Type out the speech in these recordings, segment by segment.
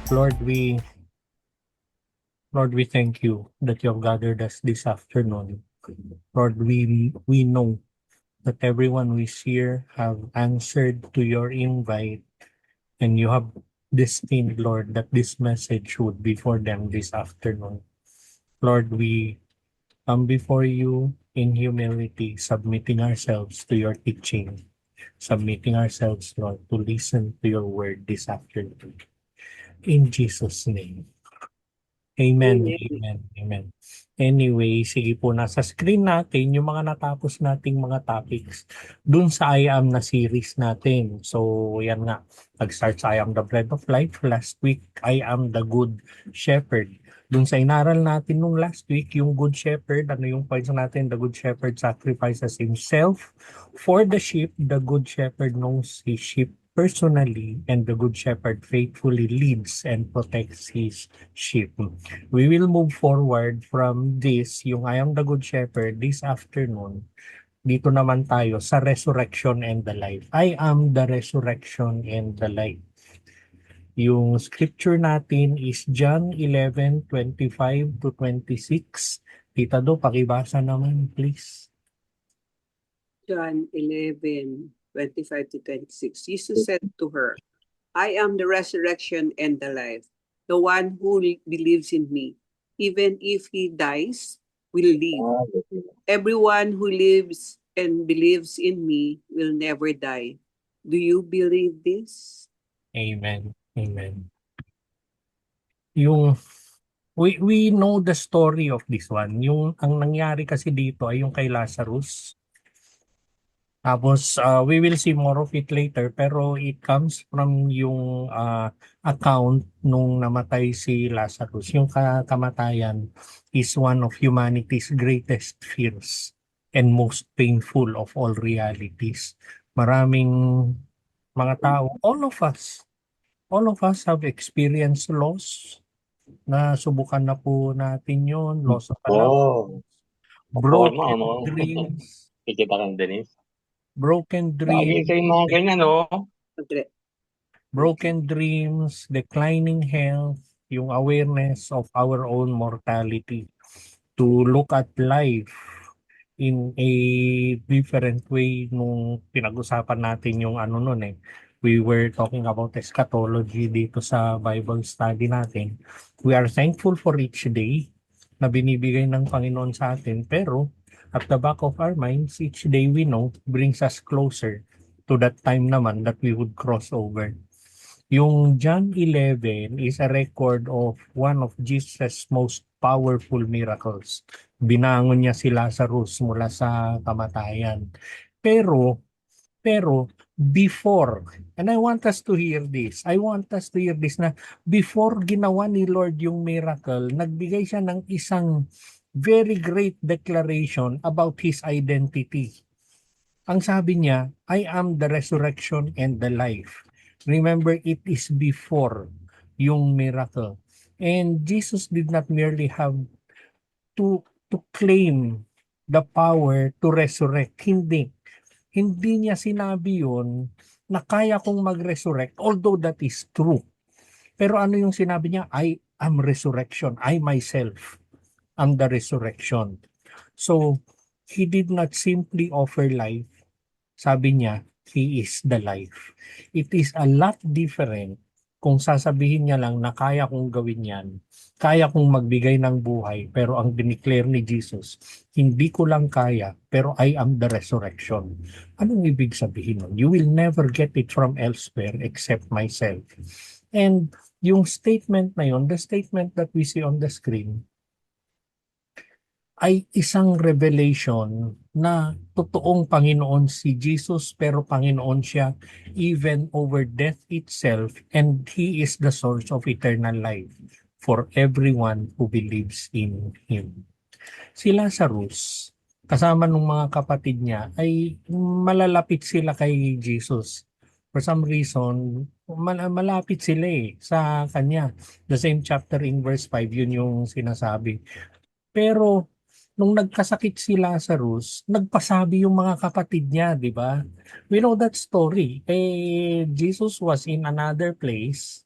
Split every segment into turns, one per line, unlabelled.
Lord, we Lord, we thank you that you have gathered us this afternoon. Lord, we know that everyone who is here have answered to your invite, and you have destined, Lord, that this message would be for them this afternoon. Lord, we come before you in humility, submitting ourselves to your teaching, submitting ourselves, Lord, to listen to your word this afternoon. In Jesus' name. Amen,
Amen.
amen, amen. Anyway, sige po, nasa screen natin yung mga natapos nating mga topics dun sa I Am na series natin. So, yan nga, nag-start sa I Am the Bread of Life. Last week, I Am the Good Shepherd. Dun sa inaral natin nung last week, yung Good Shepherd, ano yung points natin? The Good Shepherd sacrifices himself for the sheep. The Good Shepherd knows his sheep personally, and the Good Shepherd faithfully leads and protects his sheep. We will move forward from this, yung I am the Good Shepherd, this afternoon. Dito naman tayo sa resurrection and the life. I am the resurrection and the life. Yung scripture natin is John 11:25 to 26. Tita Do, pakibasa naman, please.
John 11:25 to 26. Jesus said to her, I am the resurrection and the life. The one who believes in me, even if he dies, will live. Everyone who lives and believes in me will never die. Do you believe this?
Amen. Amen. Yung we know the story of this one. Yung ang nangyari kasi dito ay yung kay Lazarus. Tapos we will see more of it later, pero it comes from yung account nung namatay si Lazarus. Yung kamatayan is one of humanity's greatest fears and most painful of all realities. Maraming mga tao, all of us have experienced loss. Na subukan na po natin yon, loss of a loved
Oo. Forma,
broken
ano?
dreams,
Kikita kang Denise.
broken
Lagi
dreams,
kayong mga ganyan, no?
Madre-
broken dreams, declining health, yung awareness of our own mortality, to look at life in a different way nung pinag-usapan natin yung ano nun eh. We were talking about eschatology dito sa Bible study natin. We are thankful for each day na binibigay ng Panginoon sa atin, pero at the back of our minds, each day we know brings us closer to that time naman that we would cross over. Yung John 11 is a record of one of Jesus' most powerful miracles. Binangon niya si Lazarus mula sa kamatayan. Pero, pero, before, and I want us to hear this, na before ginawa ni Lord yung miracle, nagbigay siya ng isang very great declaration about His identity. Ang sabi niya, I am the resurrection and the life. Remember, it is before yung miracle. And Jesus did not merely have to claim the power to resurrect. Hindi. Hindi niya sinabi yun na kaya kong mag-resurrect, although that is true. Pero ano yung sinabi niya? I am resurrection. I myself am the resurrection. So, he did not simply offer life. Sabi niya, he is the life. It is a lot different kung sasabihin niya lang na kaya kong gawin yan, kaya kong magbigay ng buhay, pero ang dineclare ni Jesus, hindi ko lang kaya, pero I am the resurrection. Anong ibig sabihin nun? You will never get it from elsewhere except myself. And yung statement na yun, the statement that we see on the screen, ay isang revelation na totoong Panginoon si Jesus, pero Panginoon siya even over death itself, and He is the source of eternal life for everyone who believes in Him. Si Lazarus, kasama ng mga kapatid niya, ay malalapit sila kay Jesus. For some reason, malapit sila sa kanya. The same chapter in verse 5, yun yung sinasabi. Pero nung nagkasakit si Lazarus, nagpasabi yung mga kapatid niya, di ba? We know that story. Jesus was in another place,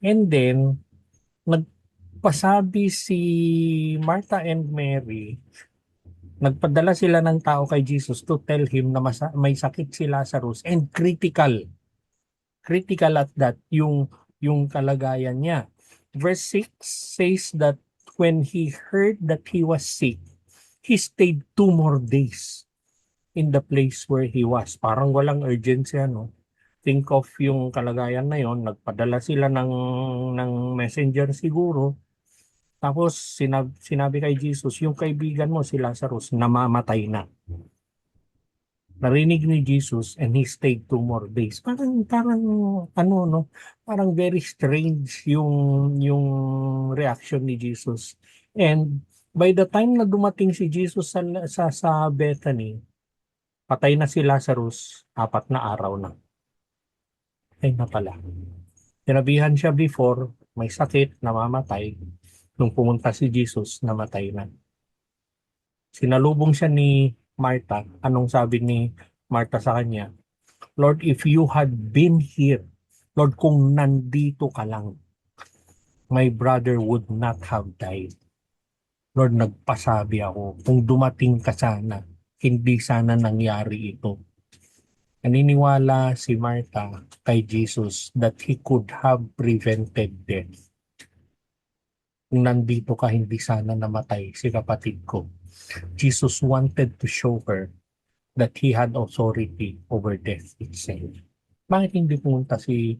And then, nagpasabi si Martha and Mary, nagpadala sila ng tao kay Jesus to tell him na may sakit si Lazarus and critical at that yung kalagayan niya. Verse 6 says that when he heard that he was sick, he stayed 2 more days in the place where he was. Parang walang urgency, ano? Think of yung kalagayan na yon, nagpadala sila ng messenger siguro. Tapos sinabi kay Jesus, yung kaibigan mo si Lazarus namamatay na. Narinig ni Jesus and he stayed 2 more days. Parang ano, no? Parang very strange yung reaction ni Jesus. And by the time na dumating si Jesus sa Bethany, patay na si Lazarus, 4 na araw na. Ay na pala. Sinabihan siya before, may sakit, namamatay. Nung pumunta si Jesus, namatay na. Sinalubong siya ni Martha. Anong sabi ni Martha sa kanya? Lord, if you had been here, Lord, kung nandito ka lang, my brother would not have died. Lord, nagpasabi ako, kung dumating ka sana, hindi sana nangyari ito. Naniniwala si Martha kay Jesus that he could have prevented death. Kung nandito ka, hindi sana namatay si kapatid ko. Jesus wanted to show her that he had authority over death itself. Bakit hindi pumunta si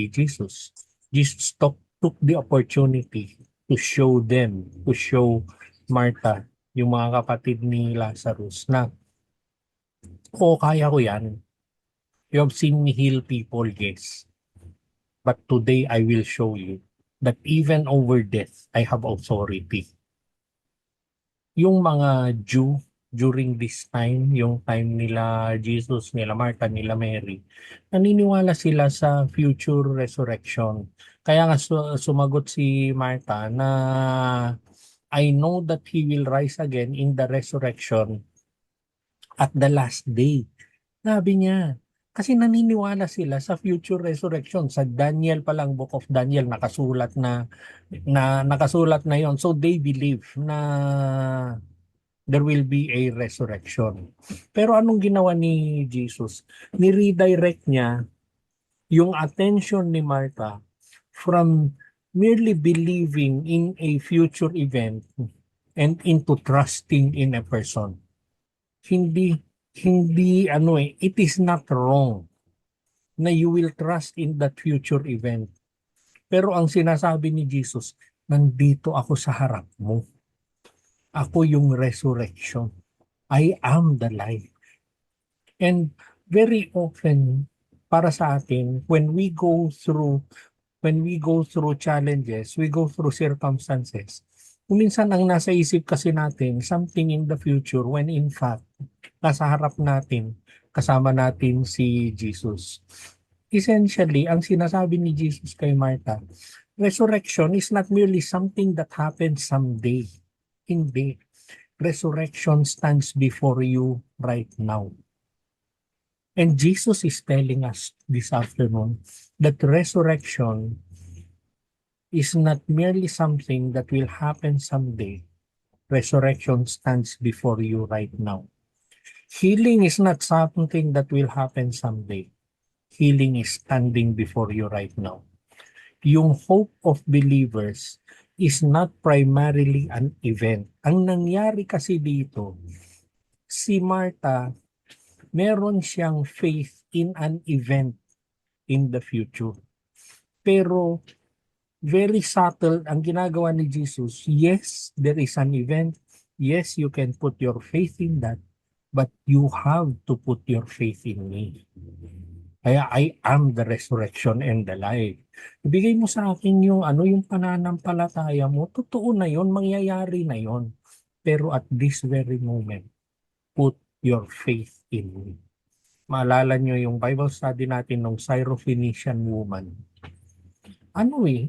Jesus? Jesus took the opportunity to show Martha, yung mga kapatid ni Lazarus, na kaya ko yan. You have seen me heal people, yes. But today I will show you that even over death, I have authority. Yung mga Jew during this time, yung time nila Jesus, nila Martha, nila Mary, naniniwala sila sa future resurrection. Kaya nga sumagot si Martha na I know that he will rise again in the resurrection at the last day. Sabi niya, kasi naniniwala sila sa future resurrection. Sa Daniel pa lang, Book of Daniel, nakasulat na yon. So they believe na there will be a resurrection. Pero anong ginawa ni Jesus? Ni-redirect niya yung attention ni Martha from merely believing in a future event and into trusting in a person. Hindi it is not wrong na you will trust in that future event. Pero ang sinasabi ni Jesus, nandito ako sa harap mo. Ako yung resurrection. I am the life. And very often, para sa atin, when we go through challenges, we go through circumstances, minsan ang nasa isip kasi natin, something in the future, when in fact, nasa harap natin, kasama natin si Jesus. Essentially, ang sinasabi ni Jesus kay Martha, resurrection is not merely something that happens someday. Hindi. Resurrection stands before you right now. And Jesus is telling us this afternoon that resurrection is not merely something that will happen someday. Resurrection stands before you right now. Healing is not something that will happen someday. Healing is standing before you right now. Yung hope of believers is not primarily an event. Ang nangyari kasi dito, si Martha, meron siyang faith in an event in the future. Pero very subtle ang ginagawa ni Jesus. Yes, there is an event. Yes, you can put your faith in that. But you have to put your faith in me. Kaya I am the resurrection and the life. Ibigay mo sa akin yung pananampalataya mo. Totoo na yon, mangyayari na yon. Pero at this very moment, put your faith in me. Maalala nyo yung Bible study natin ng Syrophoenician woman.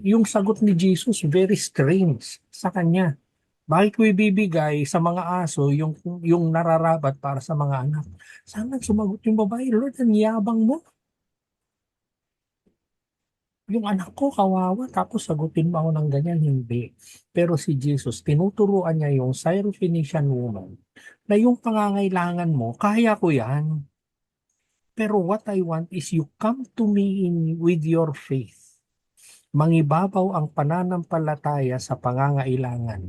Yung sagot ni Jesus, very strange sa kanya. Bakit ko ibibigay sa mga aso yung nararapat para sa mga anak? Sana sumagot yung babae, Lord, ang yabang mo. Yung anak ko kawawa tapos sagutin mo ako ng ganyan, hindi. Pero si Jesus, tinuturuan niya yung Syrophoenician woman na yung pangangailangan mo, kaya ko yan. Pero what I want is you come to me with your faith. Mangibabaw ang pananampalataya sa pangangailangan.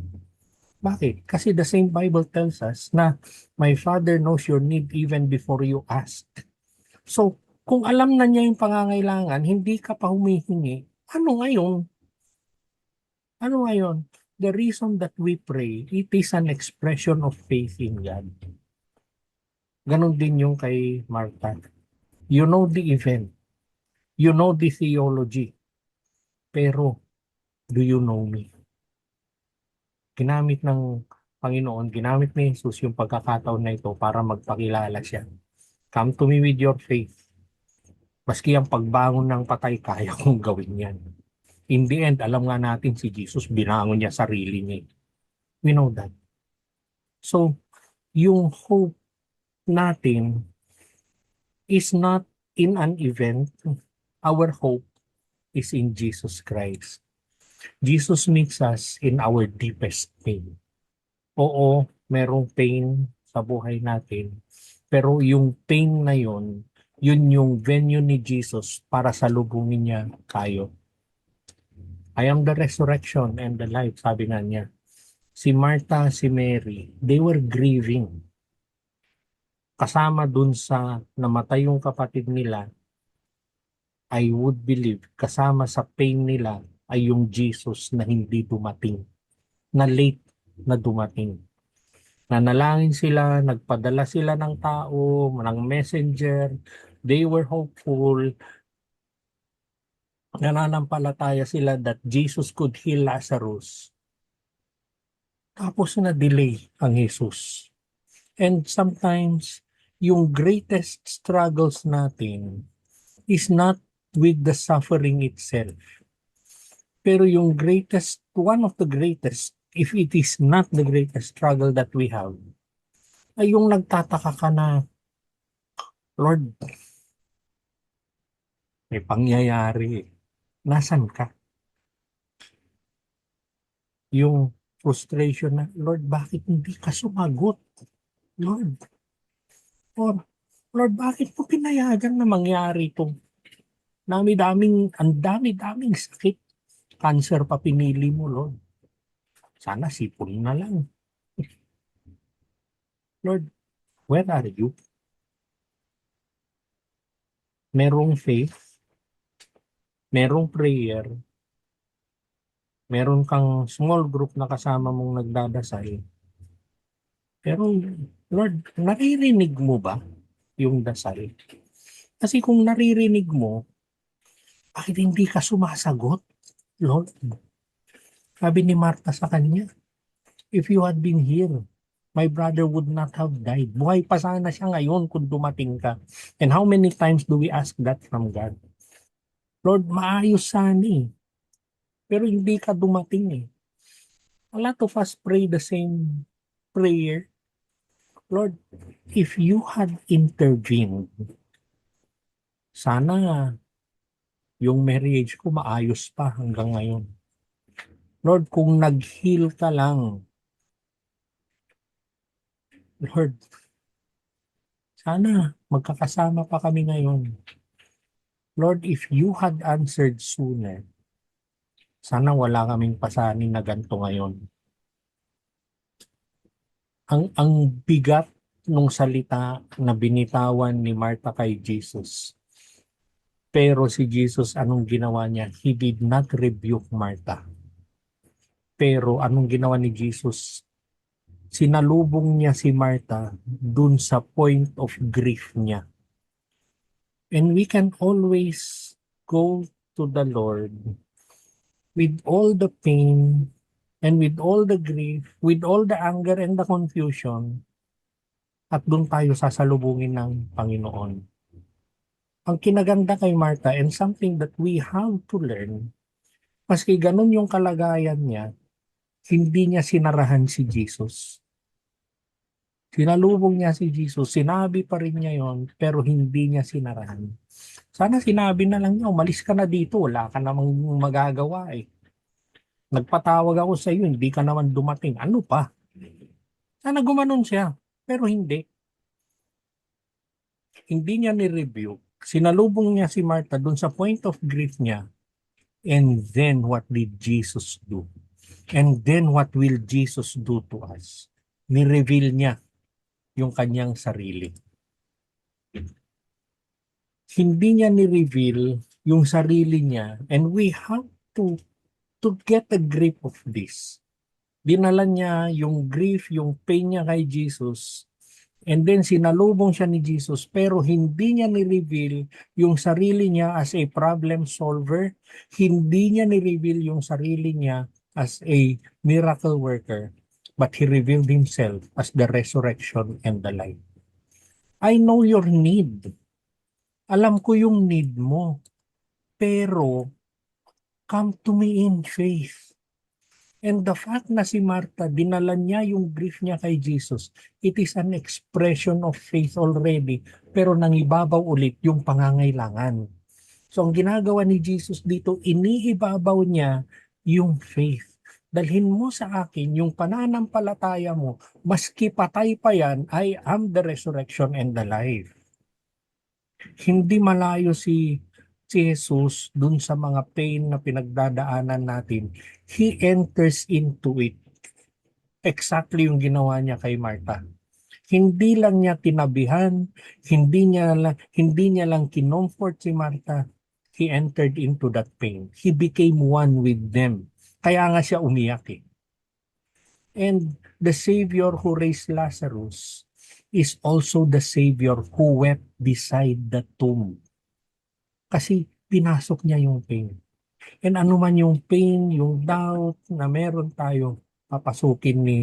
Bakit? Kasi the same Bible tells us na my Father knows your need even before you ask. So, kung alam na niya yung pangangailangan, hindi ka pa humihingi, ano ngayon? Ano ngayon? The reason that we pray, it is an expression of faith in God. Ganon din yung kay Martha. You know the event. You know the theology. Pero, do you know me? Ginamit ng Panginoon, ginamit ni Jesus yung pagkakataon na ito para magpakilala siya. Come to me with your faith. Maski ang pagbangon ng patay, kaya kong gawin yan. In the end, alam nga natin si Jesus, binangon niya sarili niya. We know that. So, yung hope natin is not in an event. Our hope is in Jesus Christ. Jesus meets us in our deepest pain. Oo, merong pain sa buhay natin. Pero yung pain na yun yung venue ni Jesus para salubungin niya tayo. I am the resurrection and the life, sabi nga niya. Si Martha, si Mary, they were grieving. Kasama dun sa namatay yung kapatid nila, I would believe, kasama sa pain nila ay yung Jesus na hindi dumating, na late na dumating. Nanalangin sila, nagpadala sila ng tao, ng messenger, they were hopeful, nananampalataya sila that Jesus could heal Lazarus. Tapos na-delay ang Jesus. And sometimes, yung greatest struggles natin is not with the suffering itself. Pero yung greatest, one of the greatest, if it is not the greatest struggle that we have, ay yung nagtataka ka na, Lord, may pangyayari. Nasaan ka? Yung frustration na, Lord, bakit hindi ka sumagot? Lord, or, Lord, bakit mo pinayagan na mangyari itong ang dami-daming sakit. Cancer pa pinili mo, Lord. Sana sipon na lang. Lord, where are you? Merong faith, merong prayer, meron kang small group na kasama mong nagdadasal. Pero, Lord, naririnig mo ba yung dasal? Kasi kung naririnig mo, bakit hindi ka sumasagot, Lord? Sabi ni Martha sa kanya, if you had been here, my brother would not have died. Buhay pa sana siya ngayon kung dumating ka. And how many times do we ask that from God? Lord, maayos sana eh. Pero hindi ka dumating eh. A lot of us pray the same prayer. Lord, if you had intervened, sana yung marriage ko maayos pa hanggang ngayon. Lord, kung nag-heal ka lang, Lord, sana magkakasama pa kami ngayon. Lord, if you had answered sooner, sana wala kaming pasanin na ganito ngayon. Ang bigat nung salita na binitawan ni Martha kay Jesus. Pero si Jesus, anong ginawa niya? He did not rebuke Martha. Pero anong ginawa ni Jesus? Sinalubong niya si Martha dun sa point of grief niya. And we can always go to the Lord with all the pain and with all the grief, with all the anger and the confusion, at dun tayo sasalubungin ng Panginoon. Ang kinaganda kay Martha and something that we have to learn, maski ganun yung kalagayan niya, hindi niya sinarahan si Jesus. Sinalubong niya si Jesus, sinabi pa rin niya yon, pero hindi niya sinarahan. Sana sinabi na lang niya, umalis ka na dito, wala ka namang magagawa eh. Nagpatawag ako sa iyo, hindi ka naman dumating. Ano pa? Sana gumanon siya. Pero hindi. Hindi niya ni-review. Sinalubong niya si Martha dun sa point of grief niya. And then what did Jesus do? And then what will Jesus do to us? Ni-reveal niya yung kanyang sarili. Hindi niya ni-reveal yung sarili niya, and we have to get a grip of this. Dinala niya yung grief, yung pain niya kay Jesus, and then sinalubong siya ni Jesus, pero hindi niya ni-reveal yung sarili niya as a problem solver. Hindi niya ni-reveal yung sarili niya as a miracle worker, but he revealed himself as the resurrection and the life. I know your need. Alam ko yung need mo. Pero, come to me in faith. And the fact na si Martha, dinala niya yung grief niya kay Jesus, it is an expression of faith already, pero nangibabaw ulit yung pangangailangan. So ang ginagawa ni Jesus dito, iniibabaw niya yung faith. Dalhin mo sa akin yung pananampalataya mo, maski patay pa yan, I am the resurrection and the life. Hindi malayo si Jesus dun sa mga pain na pinagdadaanan natin. He enters into it. Exactly yung ginawa niya kay Martha. Hindi lang niya tinabihan, hindi niya lang kinomfort si Martha. He entered into that pain. He became one with them. Kaya nga siya umiyak eh. And the Savior who raised Lazarus is also the Savior who wept beside the tomb. Kasi pinasok niya yung pain. And ano man yung pain, yung doubt na meron tayo, papasukin ni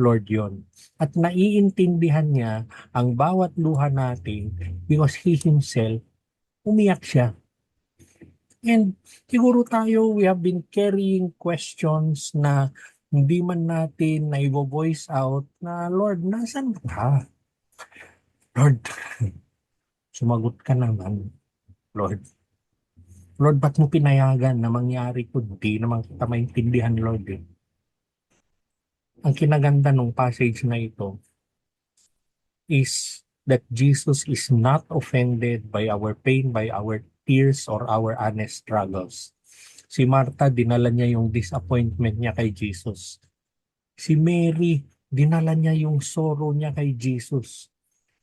Lord yon. At naiintindihan niya ang bawat luha natin because He Himself, umiyak siya. And siguro tayo, we have been carrying questions na hindi man natin na i-voice out na, Lord, nasan ka? Lord, sumagot ka naman, Lord. Lord, ba't mo pinayagan na mangyari ko? Di naman kita maintindihan, Lord. Eh. Ang kinaganda ng passage na ito is that Jesus is not offended by our pain, by our tears, or our honest struggles. Si Martha, dinala niya yung disappointment niya kay Jesus. Si Mary, dinala niya yung sorrow niya kay Jesus.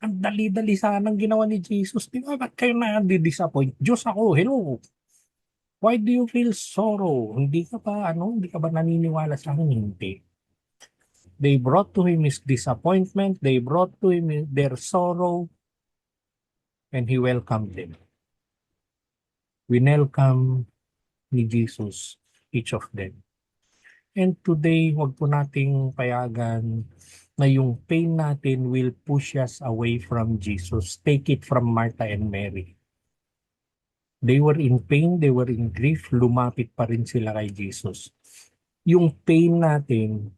Ang dali-dali sanang ginawa ni Jesus. Di ba, ba't kayo na-disappoint? Diyos ako, hello. Why do you feel sorrow? Hindi ka ba naniniwala sa akin? Hindi. They brought to him his disappointment, they brought to him their sorrow, and he welcomed them. We welcome ni Jesus, each of them. And today, wag po nating payagan na yung pain natin will push us away from Jesus. Take it from Martha and Mary. They were in pain, they were in grief, lumapit pa rin sila kay Jesus. Yung pain natin,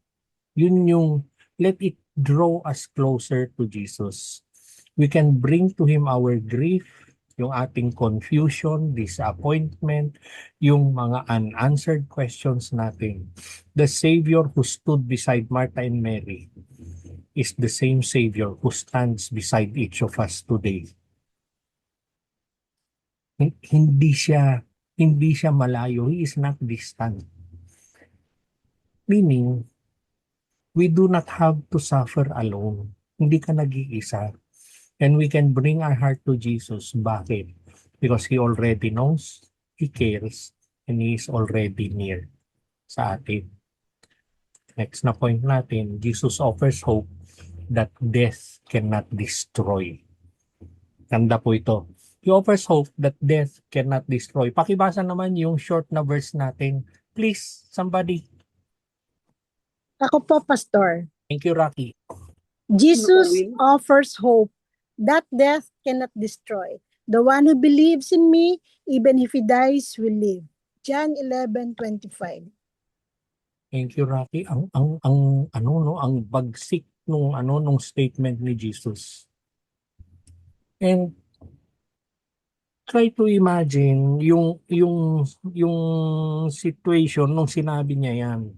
yun yung let it draw us closer to Jesus. We can bring to Him our grief, yung ating confusion, disappointment, yung mga unanswered questions natin. The Savior who stood beside Martha and Mary is the same Savior who stands beside each of us today. Hindi siya malayo. He is not distant. Meaning, we do not have to suffer alone. Hindi ka nag-iisa. And we can bring our heart to Jesus. Bakit? Because He already knows, He cares, and He is already near sa atin. Next na point natin, Jesus offers hope that death cannot destroy. Tanda po ito. He offers hope that death cannot destroy. Pakibasa naman yung short na verse natin. Please, somebody.
Ako po, Pastor.
Thank you, Rocky.
Jesus
Kawin?
offers hope that death cannot destroy. The one who believes in me, even if he dies, will live. John 11:25.
Thank you, Rocky. Ang bagsik nung statement ni Jesus. And try to imagine yung situation nung sinabi niya yan.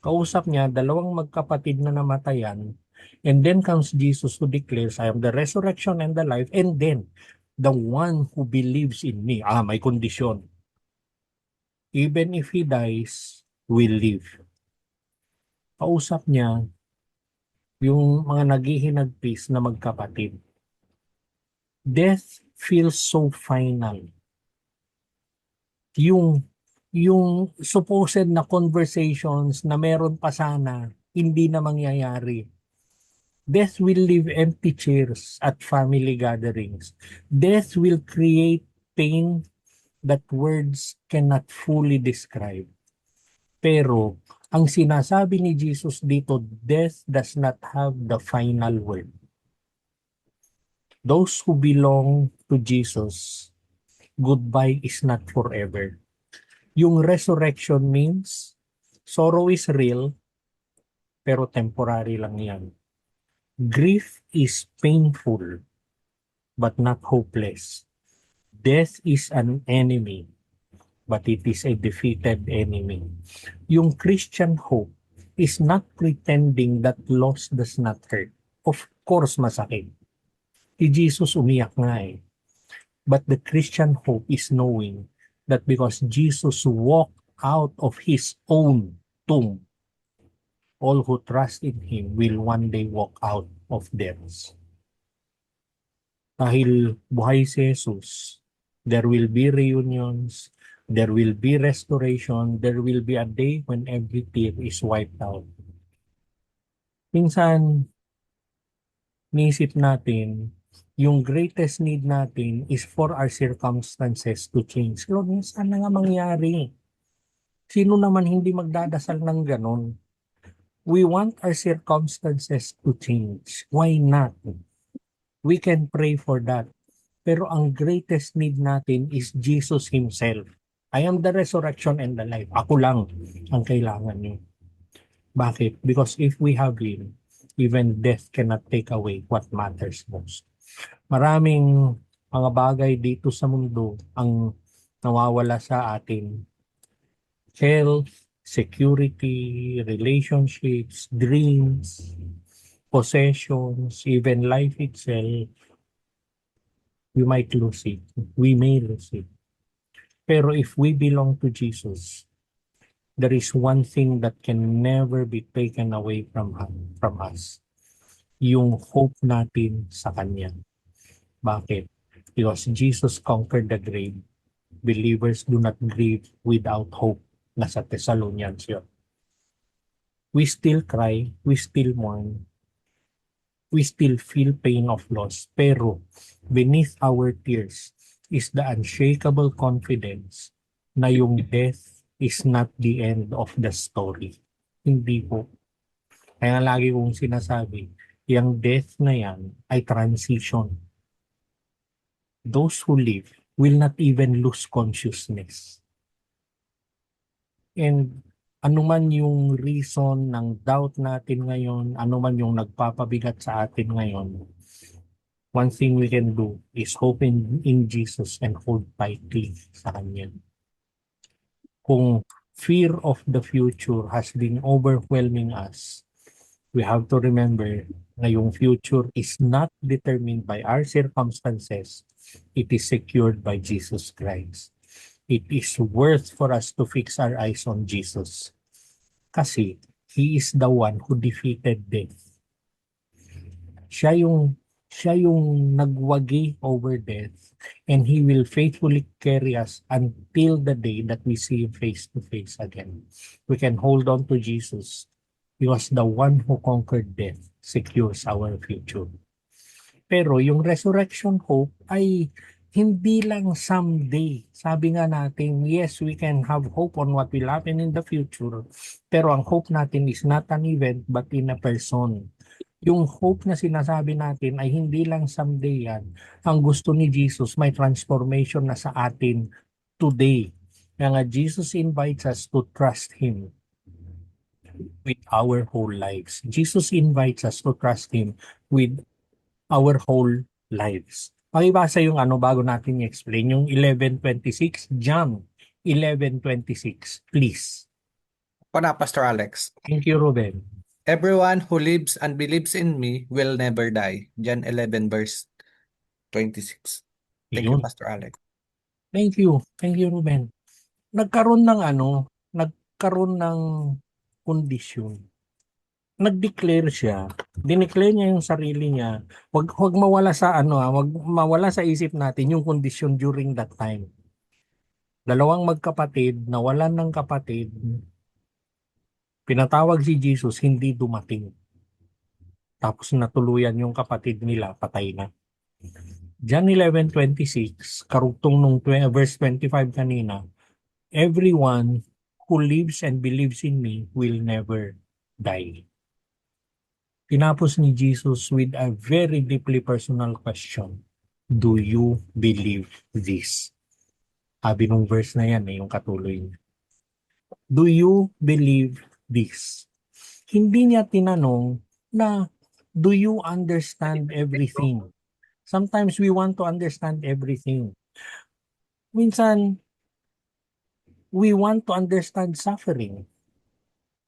Kausap niya, dalawang magkapatid na namatayan, and then comes Jesus who declares, I am the resurrection and the life, and then the one who believes in me, may kondisyon. Even if he dies, will live. Kausap niya, yung mga naghihinagpis na magkapatid. Death feels so final. Yung supposed na conversations na meron pa sana, hindi na mangyayari. Death will leave empty chairs at family gatherings. Death will create pain that words cannot fully describe. Pero, ang sinasabi ni Jesus dito, death does not have the final word. Those who belong to Jesus, goodbye is not forever. Yung resurrection means, sorrow is real, pero temporary lang yan. Grief is painful, but not hopeless. Death is an enemy, but it is a defeated enemy. Yung Christian hope is not pretending that loss does not hurt. Of course, masakit. Si Jesus umiyak nga eh. But the Christian hope is knowing that because Jesus walked out of his own tomb, all who trust in him will one day walk out of theirs. Dahil buhay si Jesus, there will be reunions, there will be restoration, there will be a day when every tear is wiped out. Minsan, niisip natin, yung greatest need natin is for our circumstances to change. Lord, sana nga mangyari. Sino naman hindi magdadasal ng ganon? We want our circumstances to change. Why not? We can pray for that. Pero ang greatest need natin is Jesus Himself. I am the resurrection and the life. Ako lang ang kailangan niyo. Bakit? Because if we have Him, even death cannot take away what matters most. Maraming mga bagay dito sa mundo ang nawawala sa atin. Health, security, relationships, dreams, possessions, even life itself. We might lose it. We may lose it. Pero if we belong to Jesus, there is one thing that can never be taken away from us. Yung hope natin sa Kanya. Bakit? Because Jesus conquered the grave. Believers do not grieve without hope. Nasa Thessalonians yun. We still cry, we still mourn, we still feel pain of loss. Pero beneath our tears is the unshakable confidence na yung death is not the end of the story. Hindi po. Kaya lagi kong sinasabi, yung death na yan ay transition. Those who live will not even lose consciousness. And anuman yung reason ng doubt natin ngayon, anuman yung nagpapabigat sa atin ngayon, one thing we can do is hope in Jesus and hold tightly sa Kanya. Kung fear of the future has been overwhelming us, we have to remember na yung future is not determined by our circumstances. It is secured by Jesus Christ. It is worth for us to fix our eyes on Jesus. Kasi He is the one who defeated death. Siya yung nagwagi over death, and He will faithfully carry us until the day that we see Him face to face again. We can hold on to Jesus because the one who conquered death secures our future. Pero yung resurrection hope ay hindi lang someday. Sabi nga natin, yes, we can have hope on what will happen in the future. Pero ang hope natin is not an event but in a person. Yung hope na sinasabi natin ay hindi lang someday yan. Ang gusto ni Jesus, may transformation na sa atin today. Kaya nga Jesus invites us to trust Him with our whole lives. Jesus invites us to trust Him with our whole lives. Pakibasa yung ano bago natin i-explain, yung 11:26, John 11:26, please.
Po na, Pastor Alex.
Thank you, Ruben.
Everyone who lives and believes in me will never die. John 11 verse 26. Thank you,
Yun.
Pastor Alex.
Thank you. Thank you, Ruben. Nagkaroon ng kondisyon. Nag-declare siya. Dineclare niya yung sarili niya. Wag mawala sa wag mawala sa isip natin yung kondisyon during that time. Dalawang magkapatid, nawalan ng kapatid. Pinatawag si Jesus, hindi dumating. Tapos natuluyan yung kapatid nila, patay na. John 11:26, karugtong nung verse 25 kanina, everyone who lives and believes in me will never die. Tinapos ni Jesus with a very deeply personal question. Do you believe this? Sabi nung verse na yan, yung katuloy niya. Do you believe this? Hindi niya tinanong na, do you understand everything? Sometimes we want to understand everything. Minsan, we want to understand suffering.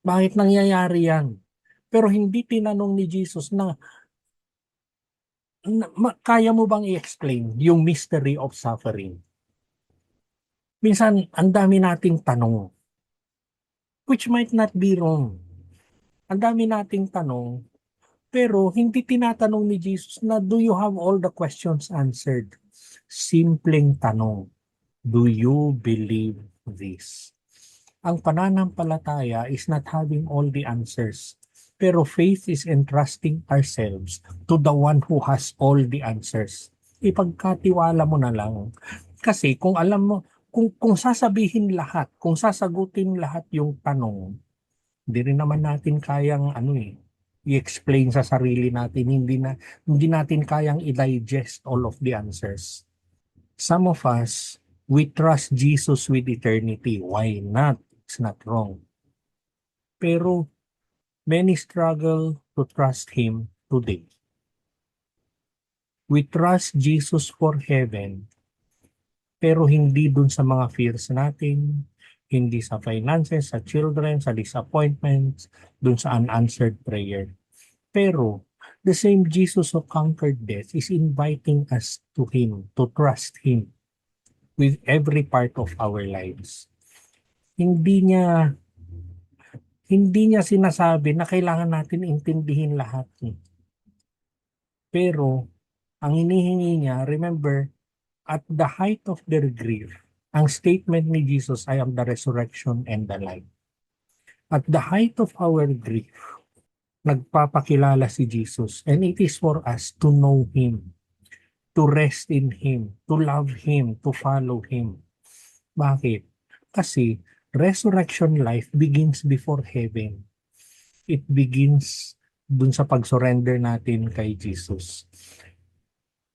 Bakit nangyayari yan? Pero hindi tinanong ni Jesus na kaya mo bang i-explain yung mystery of suffering? Minsan, ang dami nating tanong, which might not be wrong. Ang dami nating tanong, pero hindi tinatanong ni Jesus na, do you have all the questions answered? Simpleng tanong, do you believe this? Ang pananampalataya is not having all the answers. Pero faith is entrusting ourselves to the one who has all the answers. Ipagkatiwala mo na lang. Kasi kung alam mo, kung sasabihin lahat, kung sasagutin lahat yung tanong, hindi rin naman natin kayang i-explain sa sarili natin, hindi natin kayang i-digest all of the answers. Some of us, we trust Jesus with eternity. Why not? It's not wrong. Pero many struggle to trust Him today. We trust Jesus for heaven, pero hindi dun sa mga fears natin, hindi sa finances, sa children, sa disappointments, dun sa unanswered prayer. Pero the same Jesus who conquered death is inviting us to Him, to trust Him with every part of our lives. Hindi niya sinasabi na kailangan natin intindihin lahat. Pero, ang hinihingi niya, remember, at the height of their grief, ang statement ni Jesus, I am the resurrection and the life. At the height of our grief, nagpapakilala si Jesus, and it is for us to know Him, to rest in Him, to love Him, to follow Him. Bakit? Kasi, resurrection life begins before heaven. It begins dun sa pag-surrender natin kay Jesus.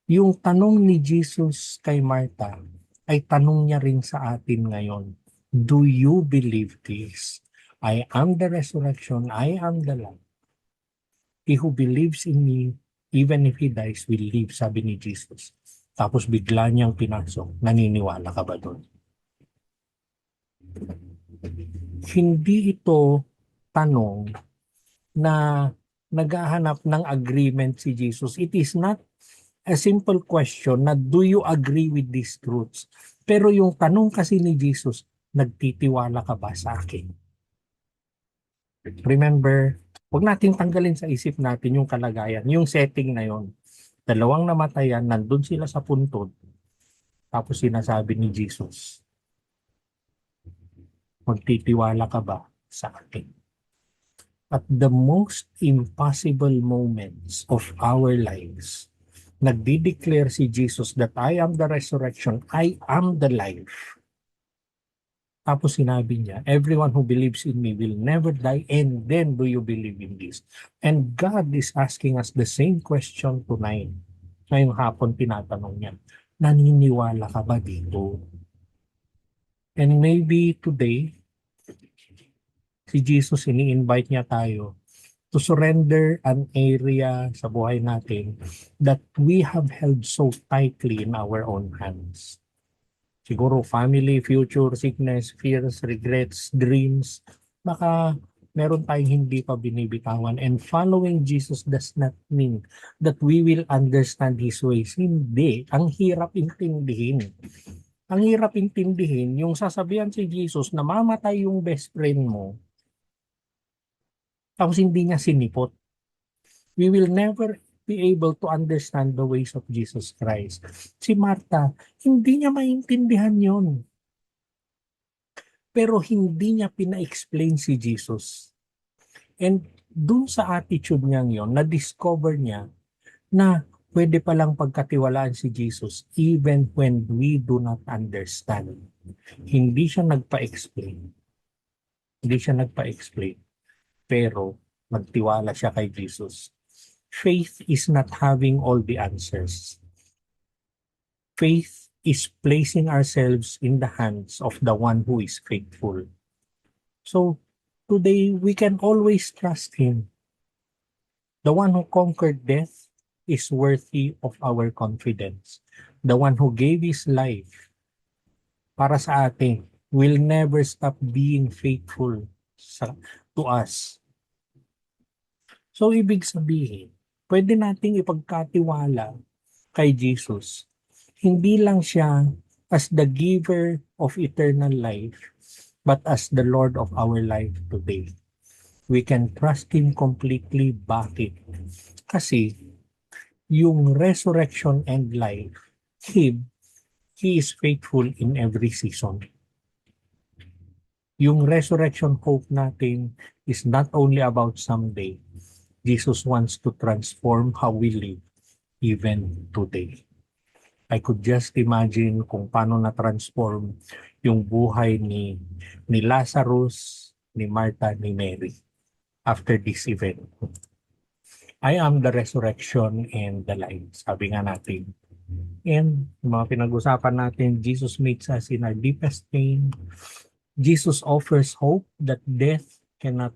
Yung tanong ni Jesus kay Martha ay tanong niya rin sa atin ngayon. Do you believe this? I am the resurrection, I am the life. He who believes in me, even if he dies, will live, sabi ni Jesus. Tapos bigla niyang pinasok, naniniwala ka ba doon? Hindi ito tanong na naghahanap ng agreement si Jesus. It is not a simple question na do you agree with these truths? Pero yung tanong kasi ni Jesus, nagtitiwala ka ba sa akin? Remember, huwag nating tanggalin sa isip natin yung kalagayan, yung setting na yon. Dalawang namatayan, nandun sila sa puntod, tapos sinasabi ni Jesus, magtitiwala ka ba sa akin? At the most impossible moments of our lives, nagdi-declare si Jesus that I am the resurrection, I am the life. Tapos sinabi niya, everyone who believes in me will never die, and then do you believe in this? And God is asking us the same question tonight. Ngayong hapon tinatanong niya, naniniwala ka ba dito? And maybe today, si Jesus ini-invite niya tayo to surrender an area sa buhay natin that we have held so tightly in our own hands. Siguro family, future, sickness, fears, regrets, dreams, baka meron tayong hindi pa binibitawan. And following Jesus does not mean that we will understand His ways. Hindi. Ang hirap intindihin. Ang hirap intindihin, yung sasabihan si Jesus na mamatay yung best friend mo, tapos hindi niya sinipot. We will never be able to understand the ways of Jesus Christ. Si Martha, hindi niya maintindihan yon. Pero hindi niya pina-explain si Jesus. And dun sa attitude niya yon, na-discover niya na pwede palang pagkatiwalaan si Jesus even when we do not understand. Hindi siya nagpa-explain. Hindi siya nagpa-explain. Pero magtiwala siya kay Jesus. Faith is not having all the answers. Faith is placing ourselves in the hands of the one who is faithful. So, today, we can always trust Him. The one who conquered death is worthy of our confidence. The one who gave His life para sa atin will never stop being faithful to us. So, ibig sabihin, pwede nating ipagkatiwala kay Jesus. Hindi lang siya as the giver of eternal life, but as the Lord of our life today. We can trust Him completely. Bakit? Kasi yung resurrection and life, He is faithful in every season. Yung resurrection hope natin is not only about someday. Jesus wants to transform how we live even today. I could just imagine kung paano na-transform yung buhay ni Lazarus, ni Martha, ni Mary after this event. I am the resurrection and the life, sabi nga natin. And mga pinag-usapan natin, Jesus meets us in our deepest pain. Jesus offers hope that death cannot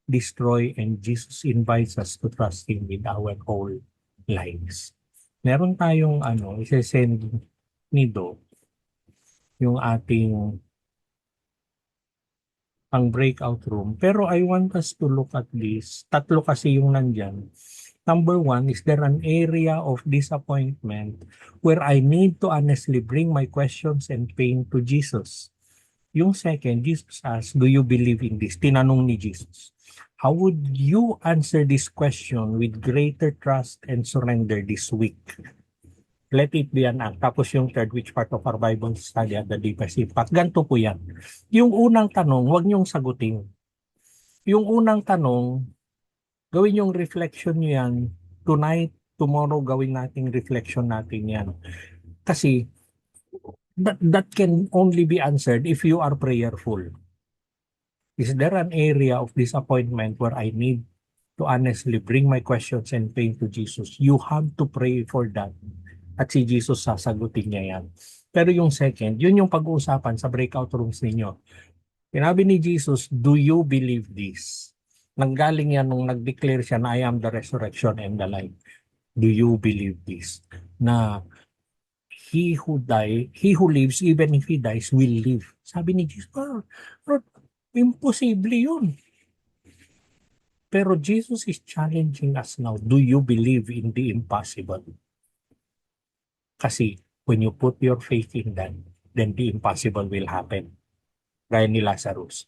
destroy, and Jesus invites us to trust Him with our whole lives. Meron tayong isesend nido yung ating ang breakout room. Pero I want us to look at this. Tatlo kasi yung nandyan. Number one, is there an area of disappointment where I need to honestly bring my questions and pain to Jesus? Yung second, Jesus asked, do you believe in this? Tinanong ni Jesus. How would you answer this question with greater trust and surrender this week? Let it be an act. Tapos yung third, which part of our Bible study at the deepest impact? Ganito po yan. Yung unang tanong, huwag niyong sagutin. Yung unang tanong, gawin yung reflection nyo yan. Tonight, tomorrow, gawin nating reflection natin yan. Kasi, that can only be answered if you are prayerful. Is there an area of disappointment where I need to honestly bring my questions and pain to Jesus? You have to pray for that. At si Jesus sasagutin niya yan. Pero yung second, yun yung pag-uusapan sa breakout rooms ninyo. Sinabi ni Jesus, do you believe this? Nanggaling yan nung nag-declare siya na I am the resurrection and the life. Do you believe this? Na he who lives, even if he dies, will live. Sabi ni Jesus, imposible yun. Pero Jesus is challenging us now. Do you believe in the impossible? Kasi when you put your faith in that, then the impossible will happen. Gaya ni Lazarus.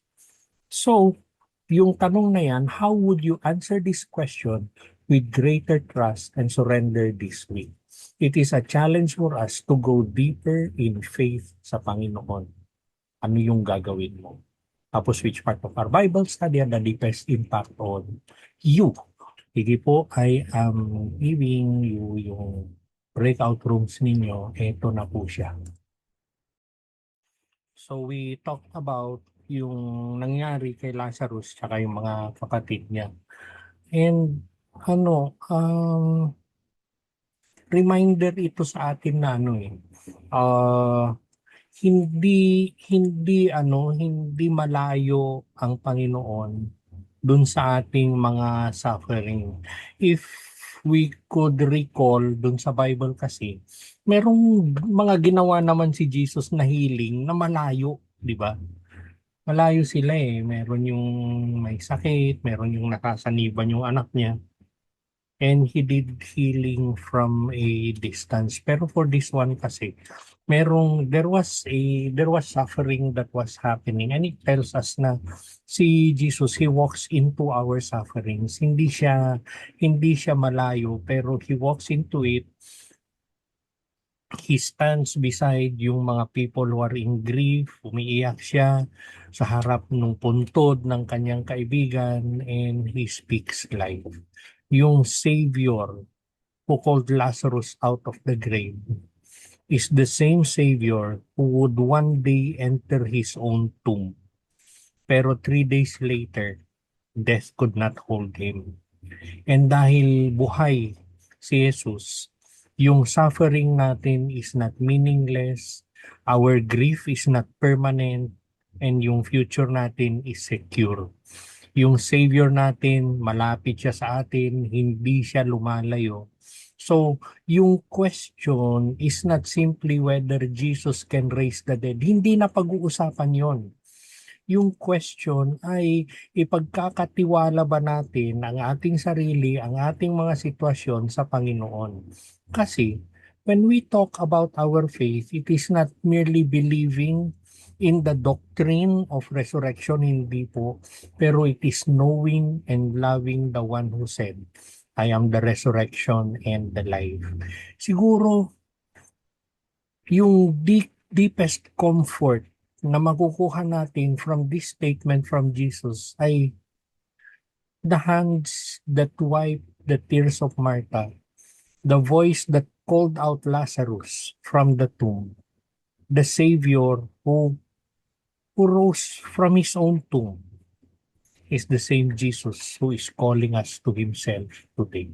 So, yung tanong na yan, how would you answer this question with greater trust and surrender this week? It is a challenge for us to go deeper in faith sa Panginoon. Ano yung gagawin mo? Tapos which part of our Bible study and the deepest impact on you? Sige po, I am giving you yung breakout rooms ninyo. Ito na po siya. So we talked about yung nangyari kay Lazarus tsaka yung mga kapatid niya. And reminder ito sa atin na hindi malayo ang Panginoon dun sa ating mga suffering. If we could recall dun sa Bible kasi, merong mga ginawa naman si Jesus na healing na malayo, di ba? Malayo sila eh. Meron yung may sakit, meron yung nakasaniban yung anak niya. And he did healing from a distance. Pero for this one kasi, there was suffering that was happening, and it tells us na si Jesus, he walks into our sufferings. Hindi siya malayo, pero he walks into it. He stands beside yung mga people who are in grief, umiiyak siya sa harap ng puntod ng kanyang kaibigan, and he speaks life. Yung Savior who called Lazarus out of the grave is the same Savior who would one day enter his own tomb. Pero 3 days later, death could not hold him. And dahil buhay si Jesus, yung suffering natin is not meaningless, our grief is not permanent, and yung future natin is secure. Yung Savior natin, malapit siya sa atin, hindi siya lumalayo. So, yung question is not simply whether Jesus can raise the dead. Hindi na pag-uusapan yon. Yung question ay ipagkakatiwala ba natin ang ating sarili, ang ating mga sitwasyon sa Panginoon. Kasi, when we talk about our faith, it is not merely believing in the doctrine of resurrection, hindi po, pero it is knowing and loving the one who said, I am the resurrection and the life. Siguro, yung deepest comfort na makukuha natin from this statement from Jesus ay the hands that wipe the tears of Martha, the voice that called out Lazarus from the tomb, the Savior who rose from his own tomb is the same Jesus who is calling us to himself today.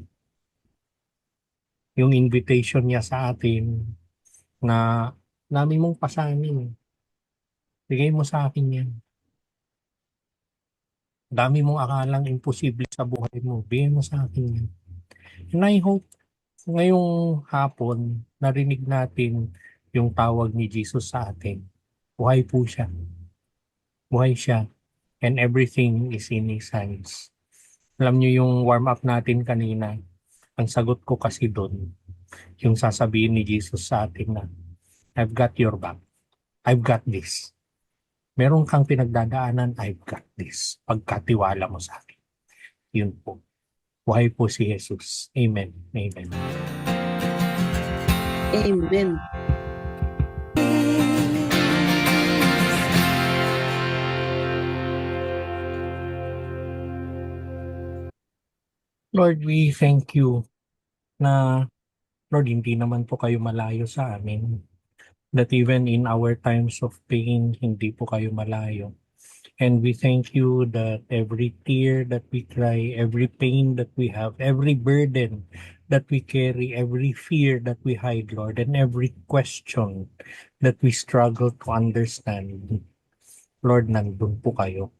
Yung invitation niya sa atin na namin mong pasanin, bigay mo sa akin yan. Dami mong akalang imposible sa buhay mo, bigay mo sa akin yan. And I hope ngayong hapon narinig natin yung tawag ni Jesus sa atin. Buhay po siya. Buhay siya. And everything is in His hands. Alam niyo yung warm-up natin kanina, ang sagot ko kasi doon, yung sasabihin ni Jesus sa atin na, I've got your back. I've got this. Meron kang pinagdadaanan, I've got this. Pagkatiwala mo sa akin. Yun po. Buhay po si Jesus. Amen. Amen.
Amen.
Lord, we thank you na, Lord, hindi naman po kayo malayo sa amin. That even in our times of pain, hindi po kayo malayo. And we thank you that every tear that we cry, every pain that we have, every burden that we carry, every fear that we hide, Lord, and every question that we struggle to understand, Lord, nandun po kayo.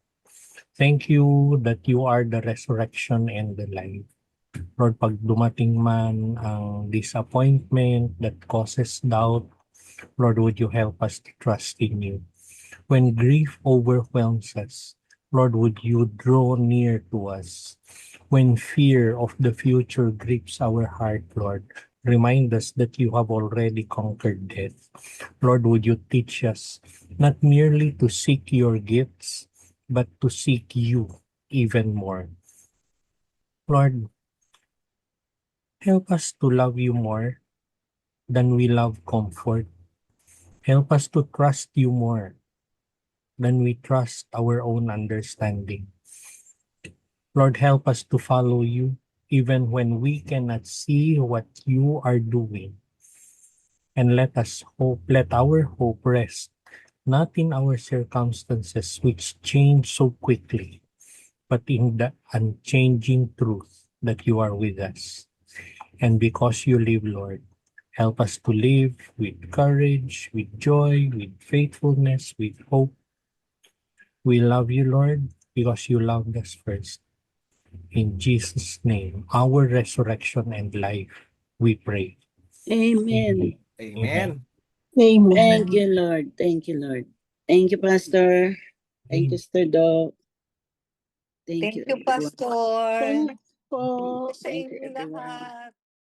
Thank you that you are the resurrection and the life. Lord, pag dumating man ang disappointment that causes doubt, Lord, would you help us to trust in you? When grief overwhelms us, Lord, would you draw near to us? When fear of the future grips our heart, Lord, remind us that you have already conquered death. Lord, would you teach us not merely to seek your gifts, but to seek you even more. Lord, help us to love you more than we love comfort. Help us to trust you more than we trust our own understanding. Lord, help us to follow you even when we cannot see what you are doing. And let our hope rest not in our circumstances which change so quickly, but in the unchanging truth that you are with us. And because you live, Lord, help us to live with courage, with joy, with faithfulness, with hope. We love you, Lord. because you loved us first. In Jesus' name, our resurrection and life, we pray.
Amen.
Amen.
Amen.
Thank you, Lord. Thank you, Lord. Thank you, Pastor. Thank you, Sister Do. Thank you,
Thank you,
everyone.
Pastor.
Thanks po.
Sa
Thank you,
inyo
everyone.
lahat.